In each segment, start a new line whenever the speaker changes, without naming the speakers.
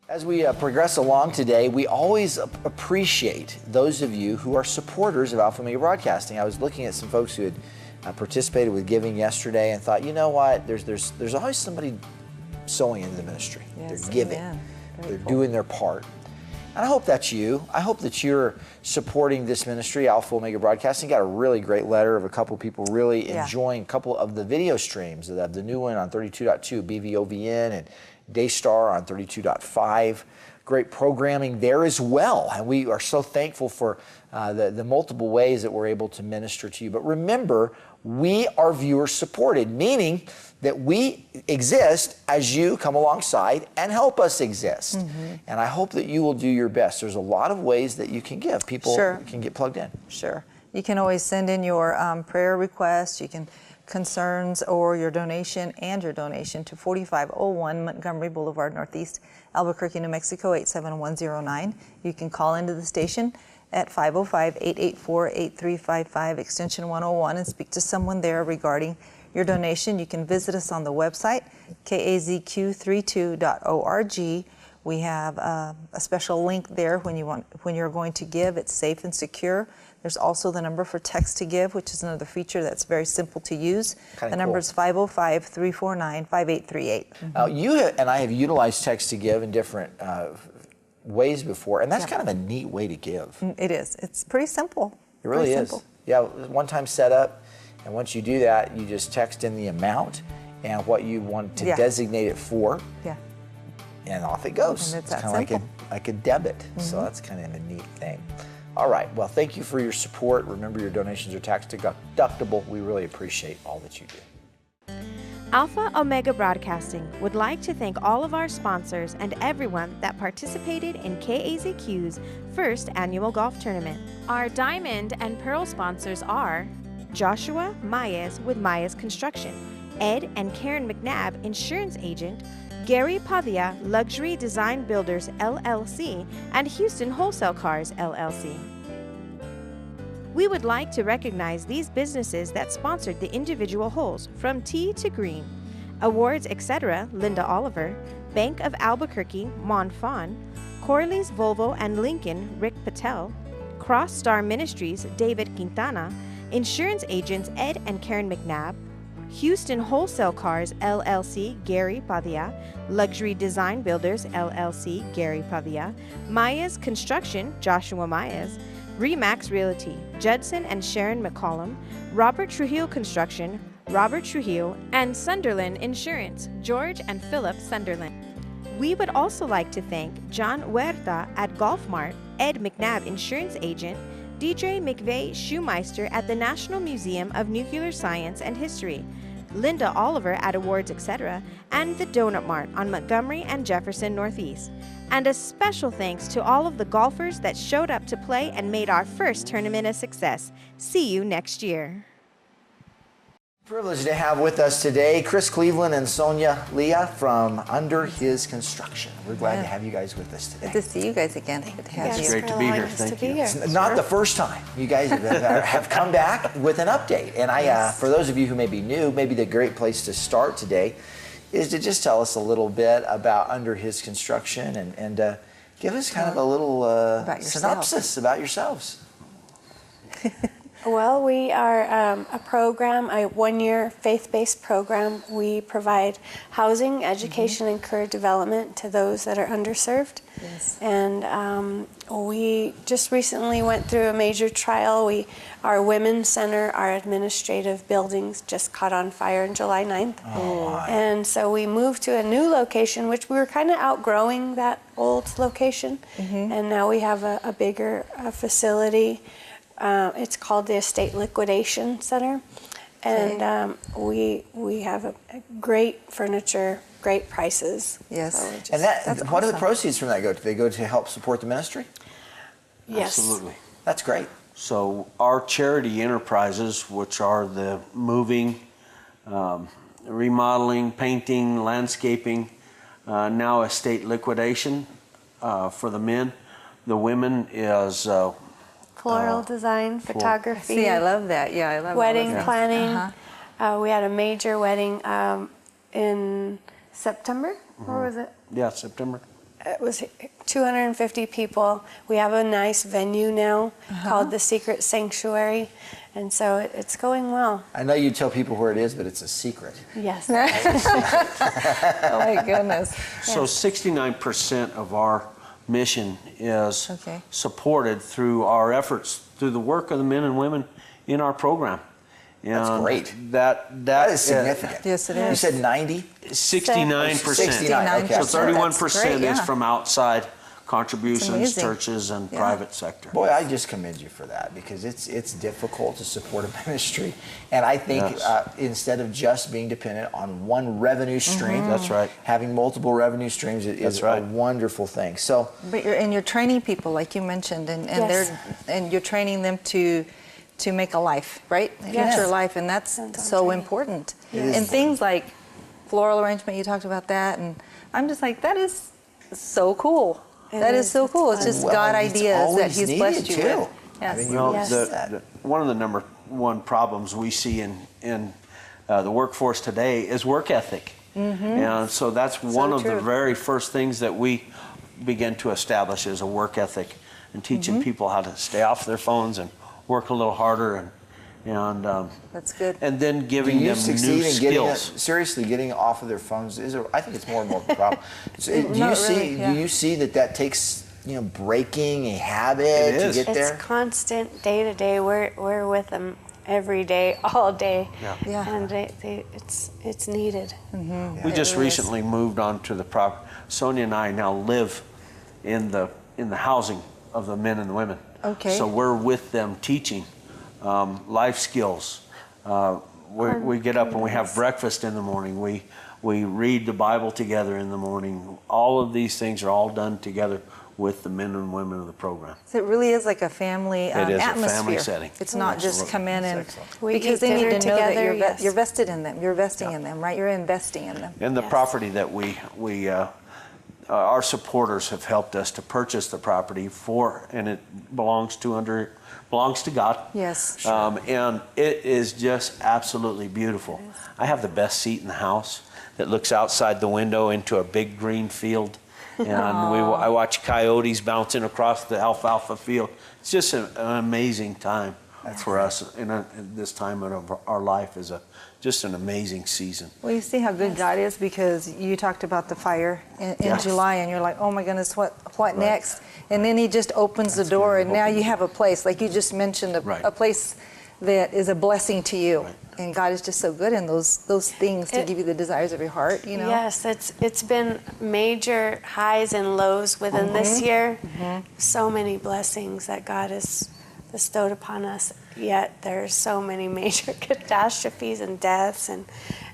As we progress along today, we always appreciate those of you who are supporters of Alpha Omega Broadcasting. I was looking at some folks who had participated with giving yesterday and thought, you know what, there's always somebody sowing into the ministry.
Yes,
they're giving,
they're
doing their part. And I hope that's you. I hope that you're supporting this ministry, Alpha Omega Broadcasting. Got a really great letter of a couple of people really enjoying a couple of the video streams. The new one on 32.2, BVOVN, and Daystar on 32.5. Great programming there as well. And we are so thankful for the multiple ways that we're able to minister to you. But remember, we are viewer supported, meaning that we exist as you come alongside and help us exist. And I hope that you will do your best. There's a lot of ways that you can give. People can get plugged in.
Sure. You can always send in your prayer requests, concerns, or your donation to 4501 Montgomery Boulevard Northeast, Albuquerque, New Mexico, 87109. You can call into the station at 505-884-8355, extension 101, and speak to someone there regarding your donation. You can visit us on the website, kazq32.org. We have a special link there when you're going to give. It's safe and secure. There's also the number for text to give, which is another feature that's very simple to use. The number is 505-349-5838.
You and I have utilized text to give in different ways before, and that's kind of a neat way to give.
It is. It's pretty simple.
It really is. Yeah, one-time setup, and once you do that, you just text in the amount and what you want to designate it for. And off it goes.
And it's
kind of like a debit. So that's kind of a neat thing. All right. Well, thank you for your support. Remember, your donations are tax deductible. We really appreciate all that you do.
Alpha Omega Broadcasting would like to thank all of our sponsors and everyone that participated in KAZQ's first annual golf tournament. Our Diamond and Pearl sponsors are Joshua Maez with Maez Construction, Ed and Karen McNabb, Insurance Agent, Gary Pavia, Luxury Design Builders, LLC, and Houston Wholesale Cars, LLC. We would like to recognize these businesses that sponsored the individual holes from tee to green. Awards, etc., Linda Oliver, Bank of Albuquerque, Mon Fawn, Corley's Volvo and Lincoln, Rick Patel, Cross Star Ministries, David Quintana, Insurance Agents, Ed and Karen McNabb, Houston Wholesale Cars, LLC, Gary Pavia, Luxury Design Builders, LLC, Gary Pavia, Maez Construction, Joshua Maez, Remax Realty, Judson and Sharon McCollum, Robert Trujillo Construction, Robert Trujillo, and Sunderland Insurance, George and Philip Sunderland. We would also like to thank John Huerta at Golf Mart, Ed McNabb Insurance Agent, DJ McVeigh Shoemeister at the National Museum of Nuclear Science and History, Linda Oliver at Awards, etc., and the Donut Mart on Montgomery and Jefferson Northeast. And a special thanks to all of the golfers that showed up to play and made our first tournament a success. See you next year.
Privileged to have with us today Chris Cleveland and Sonia Leah from Under His Construction. We're glad to have you guys with us today.
Good to see you guys again. Good to have you.
It's great to be here. Thank you.
It's not the first time you guys have come back with an update. And for those of you who may be new, maybe the great place to start today is to just tell us a little bit about Under His Construction and give us kind of a little synopsis about yourselves.
Well, we are a program, a one-year faith-based program. We provide housing, education, and career development to those that are underserved. And we just recently went through a major trial. Our Women's Center, our administrative buildings just caught on fire on July 9th. And so we moved to a new location, which we were kind of outgrowing that old location. And now we have a bigger facility. It's called the Estate Liquidation Center, and we have a great furniture, great prices.
Yes.
So
And what do the proceeds from that go to? They go to help support the ministry?
Yes.
Absolutely.
That's great.
So our charity enterprises, which are the moving, remodeling, painting, landscaping, now estate liquidation for the men. The women is
Floral design, photography.
See, I love that. Yeah, I love
wedding planning. We had a major wedding in September. Or was it?
Yeah, September.
it was 250 people. We have a nice venue now called the Secret Sanctuary, and so it's going well.
I know you tell people where it is, but it's a secret.
Yes.
Oh my goodness.
So 69% of our mission is
Okay.
supported through our efforts, through the work of the men and women in our program.
That's
And
great.
That
Is significant.
Yes, it
You
is.
said 90?
69%.
69, okay.
So 31%
That's great,
is
yeah.
from outside
It's
contributions,
amazing.
churches, and
Yeah.
private sector.
Boy, I just commend you for that because it's difficult to support a ministry. And I think
Yes.
Instead of just being dependent on one revenue stream,
That's right.
having multiple revenue streams is
That's
a
right.
wonderful thing. So
But you're training people, like you mentioned, and
Yes.
you're training them to make a life, right? A
Yes.
future life, and that's
That's
so
right.
important.
It is
And things like floral arrangement, you talked about that, and I'm just like, that is so cool.
It
That is
is.
so
It's
cool. It's
fun.
just
Well,
God
it's
ideas that
always
He's
needed,
blessed you
too.
with.
I
Yes.
mean,
Well,
Yes.
one of the number one problems we see in the workforce today is work ethic. And so that's one of the
true.
very first things that we begin to establish is a work ethic and teaching people how to stay off their phones and work a little harder
That's good.
and then
do
giving
you
them new
succeed in getting
skills.
seriously getting off of their phones? I think it's more and more of a problem. So, do you
Not
see?
really, yeah.
Do you see that takes breaking a habit
It
to
is.
get
It's
there?
constant, day to day. We're with them every day, all day,
Yeah.
and it's needed.
We just
It is.
recently moved on to the property. Sonia and I now live in the housing of the men and the women.
Okay.
So we're with them teaching life skills. We get up and we have breakfast in the morning. We read the Bible together in the morning. All of these things are all done together with the men and women of the program.
So it really is like a family
It is a
atmosphere.
family setting.
It's not just
Absolutely.
come in and
We
because
eat
they need
dinner
to know that
together, yes.
you're vested in them. You're investing in them, right? You're investing in them.
And the
Yes.
property that our supporters have helped us to purchase the property and it belongs to God.
Yes.
And it is just absolutely beautiful. I have the best seat in the house that looks outside the window into a big green field. And I watch coyotes bouncing across the alfalfa field. It's just an amazing time for us. And this time of our life is just an amazing season.
Well, you see how good God is because you talked about the fire in
Yes.
July, and you're like, oh my goodness, what next? And then He just opens the door, and now you have a place, like you just mentioned,
Right.
a place that is a blessing to you.
Right.
And God is just so good in those things to
It-
give you the desires of your heart, you know?
Yes, it's been major highs and lows within this year. So many blessings that God has bestowed upon us. Yet there's so many major catastrophes and deaths and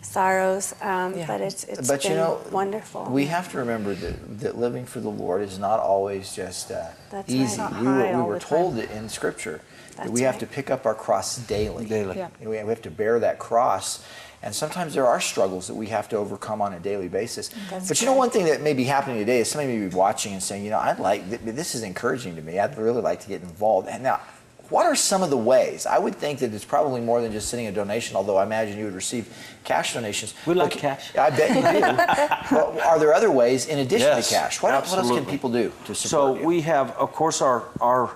sorrows. But it's
But
been wonderful.
We have to remember that living for the Lord is not always just
That's
easy.
right. Not
We
high
were
all the
told it in Scripture that
That's
we have
right.
to pick up our cross daily.
Daily.
Yeah.
We have to bear that cross. And sometimes there are struggles that we have to overcome on a daily basis.
That's
But you know,
right.
one thing that may be happening today is somebody may be watching and saying, this is encouraging to me. I'd really like to get involved. And now, what are some of the ways? I would think that it's probably more than just sending a donation, although I imagine you would receive cash donations.
We like
But-
cash.
I bet you do. But are there other ways in addition
Yes,
to cash? What else can
absolutely.
people do to
So
support you?
we have, of course, our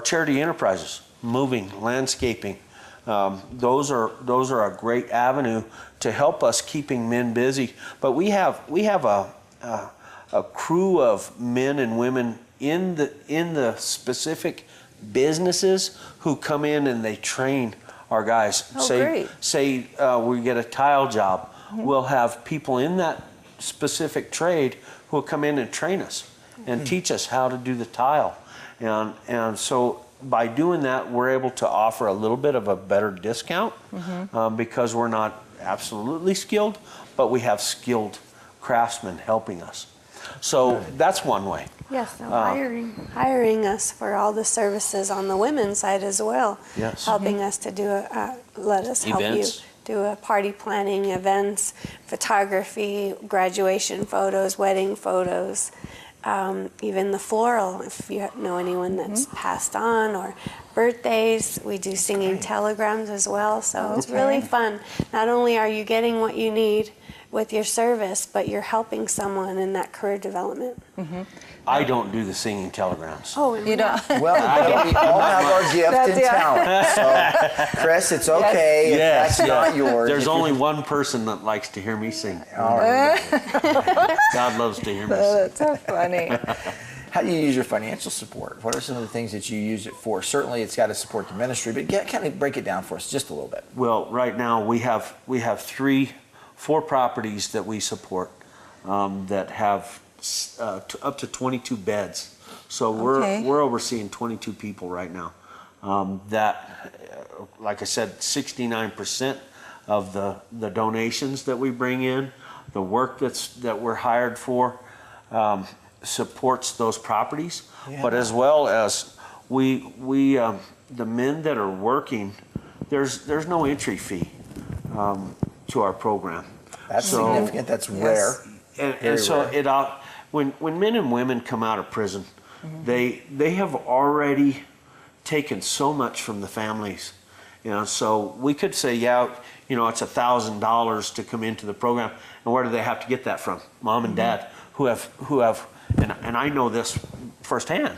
charity enterprises, moving, landscaping. Those are a great avenue to help us keeping men busy. But we have a crew of men and women in the specific businesses who come in and they train our guys.
Oh, great.
Say we get a tile job, we'll have people in that specific trade who will come in and train us and teach us how to do the tile. And so by doing that, we're able to offer a little bit of a better discount because we're not absolutely skilled, but we have skilled craftsmen helping us. So that's one way.
Yes, no, hiring us for all the services on the women's side as well.
Yes.
Helping us to do let us help
Events.
you do a party planning, events, photography, graduation photos, wedding photos, even the floral. If you know anyone that's passed on or birthdays, we do singing telegrams as well. So it's really fun. Not only are you getting what you need with your service, but you're helping someone in that career development.
I don't do the singing telegrams.
Oh,
You don't.
Well, we all have our gift and talent. So, Chris, it's okay if that's not yours.
There's
If
only
you're-
one person that likes to hear me sing.
All right.
God loves to hear me sing.
That's so funny.
How do you use your financial support? What are some of the things that you use it for? Certainly, it's got to support the ministry, but kind of break it down for us just a little bit.
Well, right now we have 4 properties that we support that have up to 22 beds. So we're overseeing 22 people right now. Like I said, 69% of the donations that we bring in, the work that we're hired for, supports those properties. But as well as we the men that are working, there's no entry fee to our program.
That's
So-
significant. That's rare.
And
Very
so
rare.
when men and women come out of prison, they have already taken so much from the families. So we could say, it's $1,000 to come into the program, and where do they have to get that from? Mom and dad, who have, and I know this firsthand.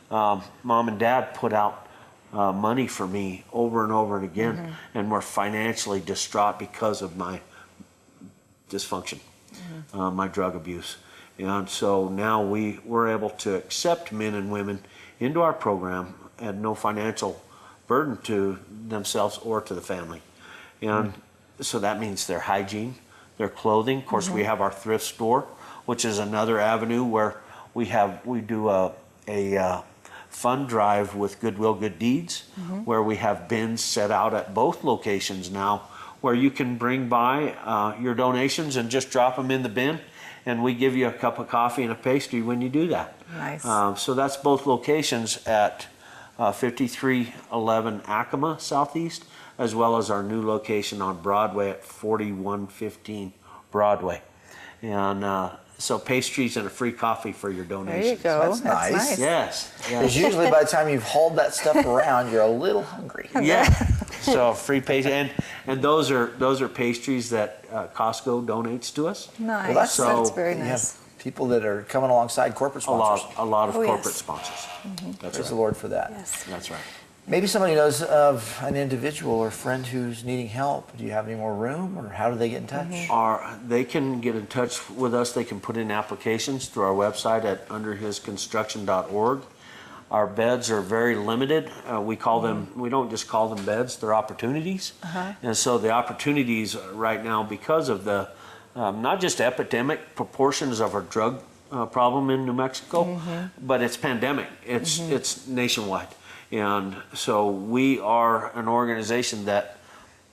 Mom and dad put out money for me over and over and again, and were financially distraught because of my dysfunction, my drug abuse. And so now we're able to accept men and women into our program at no financial burden to themselves or to the family. And so that means their hygiene, their clothing. Of course, we have our thrift store, which is another avenue where we do a fund drive with Goodwill Good Deeds, where we have bins set out at both locations now, where you can bring by your donations and just drop them in the bin, and we give you a cup of coffee and a pastry when you do that.
Nice.
So that's both locations at 5311 Acoma Southeast, as well as our new location on Broadway at 4115 Broadway. And so pastries and a free coffee for your
There
donations.
you go.
That's nice.
Yes.
Because usually by the time you've hauled that stuff around, you're a little hungry.
Yeah. So free pastry, and those are pastries that Costco donates to us.
Nice.
Well, that's-
that's
So
very
You
nice.
have people that are coming alongside corporate
A lot
sponsors.
of
Oh,
corporate
yes.
sponsors. That's
Praise the
right.
Lord for that.
Yes.
That's right.
Maybe somebody knows of an individual or friend who's needing help. Do you have any more room, or how do they get in touch?
They can get in touch with us. They can put in applications through our website at underhisconstruction.org. Our beds are very limited. We don't just call them beds, they're opportunities. And so the opportunities right now, because of the not just epidemic proportions of our drug problem in New Mexico, but it's pandemic. It's nationwide. And so we are an organization that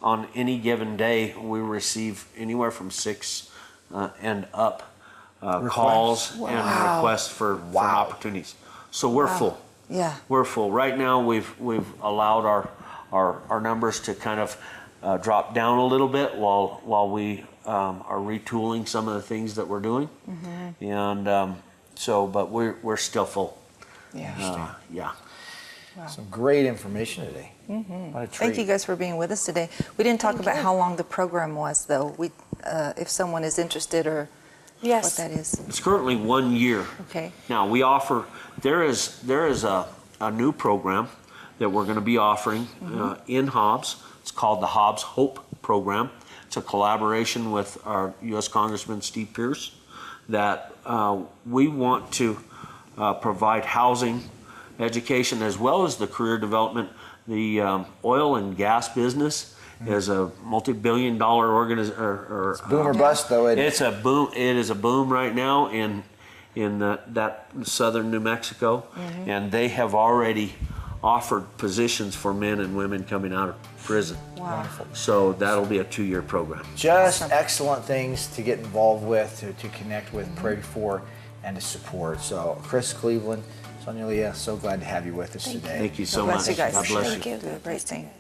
on any given day, we receive anywhere from 6 and up calls and requests for opportunities. So we're full.
Yeah.
We're full. Right now, we've allowed our numbers to kind of drop down a little bit while we are retooling some of the things that we're doing. And but we're still full.
Yeah.
Yeah.
Some great information today. What a treat.
Thank you guys for being with us today. We didn't talk about how long the program was, though. If someone is interested or
Yes.
what that is.
It's currently 1 year.
Okay.
Now we offer. There is a new program that we're going to be offering in Hobbs. It's called the Hobbs Hope Program. It's a collaboration with our U.S. Congressman Steve Pierce. That we want to provide housing, education, as well as the career development. The oil and gas business is a multi-billion-dollar organization.
Boom or bust, though.
It's a boom. It is a boom right now in that southern New Mexico, and they have already offered positions for men and women coming out of prison.
Wow.
So that'll be a 2-year program.
Just excellent things to get involved with, to connect with, pray for, and to support. So, Chris Cleveland, Sonia Leah, so glad to have you with us today.
Thank you so
God
much.
bless you guys.
God bless you.
Thank you.
Do a great thing.